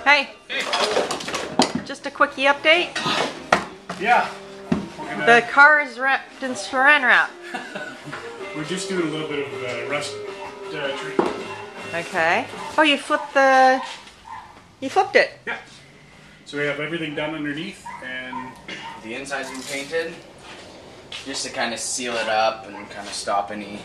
Hey. Just a quickie update. Yeah. The car is wrapped in saran wrap. We're just doing a little bit of rust treatment. Okay. Oh, you flipped the... You flipped it. Yeah. So we have everything done underneath, and the inside's been painted just to kind of seal it up and kind of stop any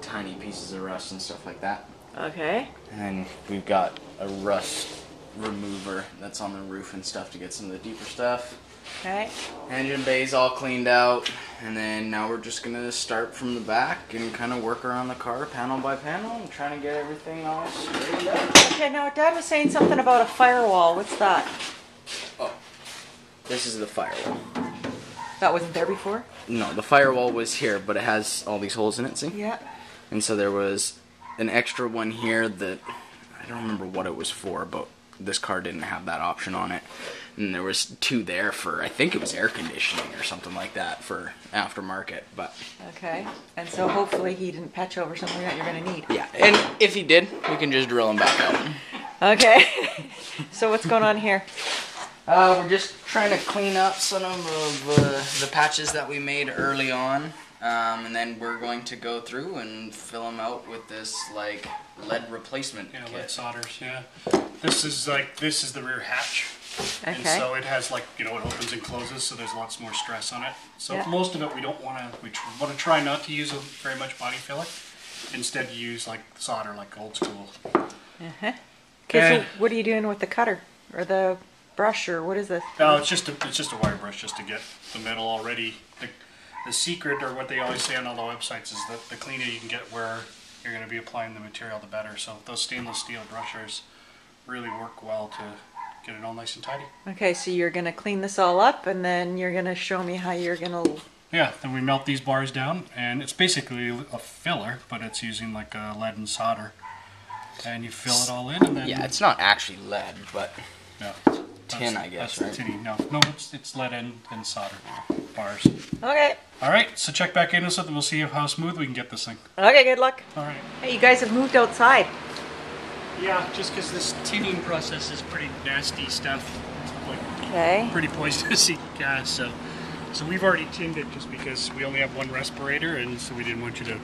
tiny pieces of rust and stuff like that. Okay. And then we've got a rust remover that's on the roof and stuff to get some of the deeper stuff. Okay. Engine bay's all cleaned out, and then now we're just gonna start from the back and kind of work around the car panel by panel and trying to get everything all straightened out. Okay, now Dad was saying something about a firewall. What's that? Oh, this is the firewall. That wasn't there before? No, the firewall was here, but it has all these holes in it, see? Yeah. And so there was an extra one here that I don't remember what it was for, but this car didn't have that option on it. And there was two there for, I think it was air conditioning or something like that for aftermarket, but... Okay, and so hopefully he didn't patch over something that you're going to need. Yeah, and if he did, we can just drill him back out. Okay, so what's going on here? We're just trying to clean up some of the patches that we made early on, and then we're going to go through and fill them out with this like lead replacement kit. lead solders. Yeah, this is the rear hatch, Okay. and so it has it opens and closes, so there's lots more stress on it. So Yeah. most of it we don't want to. We want to try not to use very much body filler. Instead, use like solder, like old school. Uh-huh. Okay, so what are you doing with the cutter or the brush or what is this? No, it's just a wire brush just to get the metal already. The secret, or what they always say on all the websites, is that the cleaner you can get where you're going to be applying the material, the better. So those stainless steel brushers really work well to get it all nice and tidy. Okay, so you're going to clean this all up and then you're going to show me how you're going to... Yeah, then we melt these bars down, and it's basically a filler, but it's using like a lead and solder. And you fill it all in, and then... Yeah, it's not actually lead, but Yeah. tin, I guess, that's right? tinny. No, it's lead and solder bars. Okay. All right, so check back in with us, and we'll see how smooth we can get this thing. Okay, good luck. All right. Hey, you guys have moved outside. Yeah, just because this tinning process is pretty nasty stuff. Like Okay. pretty poisonous gas, so we've already tinned it just because we only have one respirator, and so we didn't want you to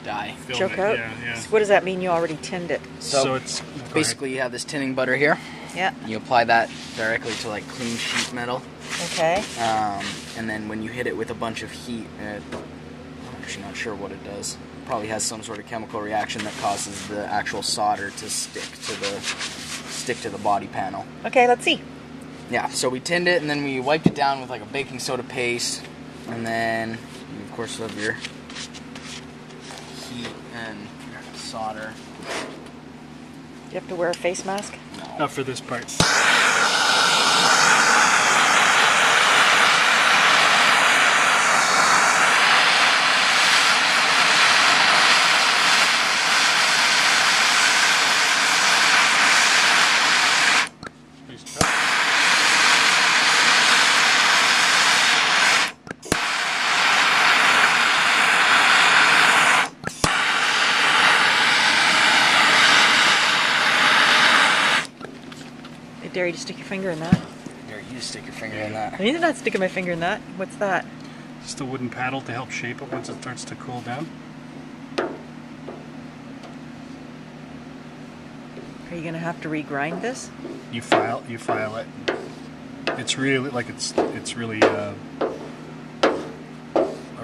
Die. film Choke it. out? Yeah. So what does that mean? You already tinned it? So it's basically you have this tinning butter here. Yeah. You apply that directly to like clean sheet metal. Okay. And then when you hit it with a bunch of heat, I'm actually not sure what it does. Probably has some sort of chemical reaction that causes the actual solder to stick to the body panel. Okay, let's see. Yeah, so we tinned it and then we wiped it down with like a baking soda paste, and then you of course have your heat and solder. Do you have to wear a face mask? Not for this part. I dare you to stick your finger in that. Here, you just stick your finger in that. I'm not sticking my finger in that. What's that? Just a wooden paddle to help shape it once it starts to cool down. Are you gonna have to regrind this? You file it. It's really it's really a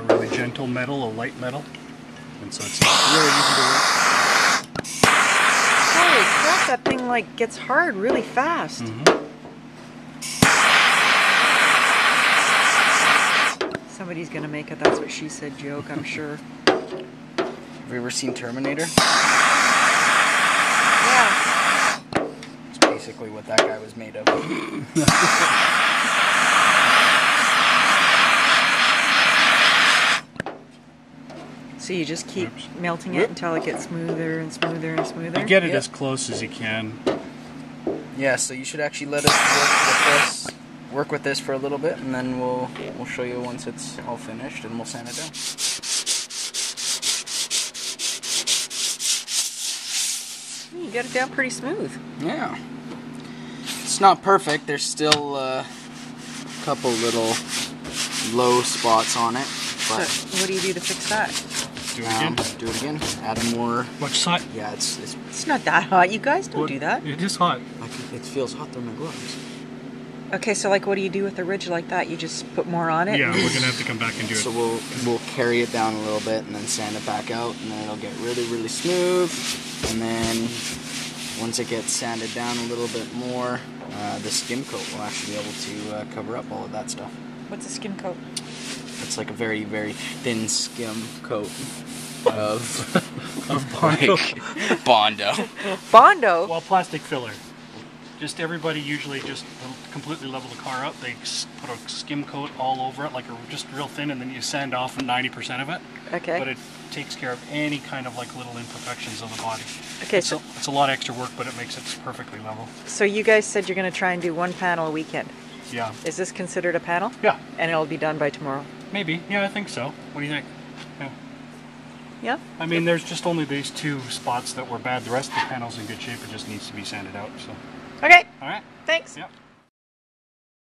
really gentle metal, a light metal, and so it's really easy to work. Holy crap! That thing like gets hard really fast. Somebody's gonna make a "that's what she said" joke, I'm sure. Have you ever seen Terminator? Yeah. It's basically what that guy was made of. So you just keep melting it until it gets smoother and smoother and smoother? You get it as close as you can. Yeah, so you should actually let us work with this for a little bit, and then we'll show you once it's all finished, and we'll sand it down. You got it down pretty smooth. Yeah. It's not perfect. There's still a couple little low spots on it. But So what do you do to fix that? Do it again. do it again. Add more. Much hot? Yeah, it's It's not that hot. You guys don't do that. It is hot. like it feels hot through my gloves. Okay, so like, what do you do with a ridge like that? You just put more on it? Yeah, we're gonna have to come back and do it. So we'll carry it down a little bit and then sand it back out, and then it'll get really smooth. And then once it gets sanded down a little bit more, the skim coat will actually be able to cover up all of that stuff. What's a skim coat? It's like a very thin skim coat of Bondo. Bondo. Bondo? Well, plastic filler. Just everybody usually just completely level the car up. They put a skim coat all over it, like just real thin, and then you sand off 90% of it. Okay. But it takes care of any kind of like little imperfections of the body. Okay, So it's a lot of extra work, but it makes it perfectly level. So you guys said you're going to try and do one panel a weekend. Yeah. Is this considered a panel? Yeah. And it'll be done by tomorrow? Maybe. Yeah, I think so. What do you think? Yeah. Yeah? I mean, there's just only these two spots that were bad. The rest of the panel's in good shape. It just needs to be sanded out. So. Okay, All right. thanks. Yep.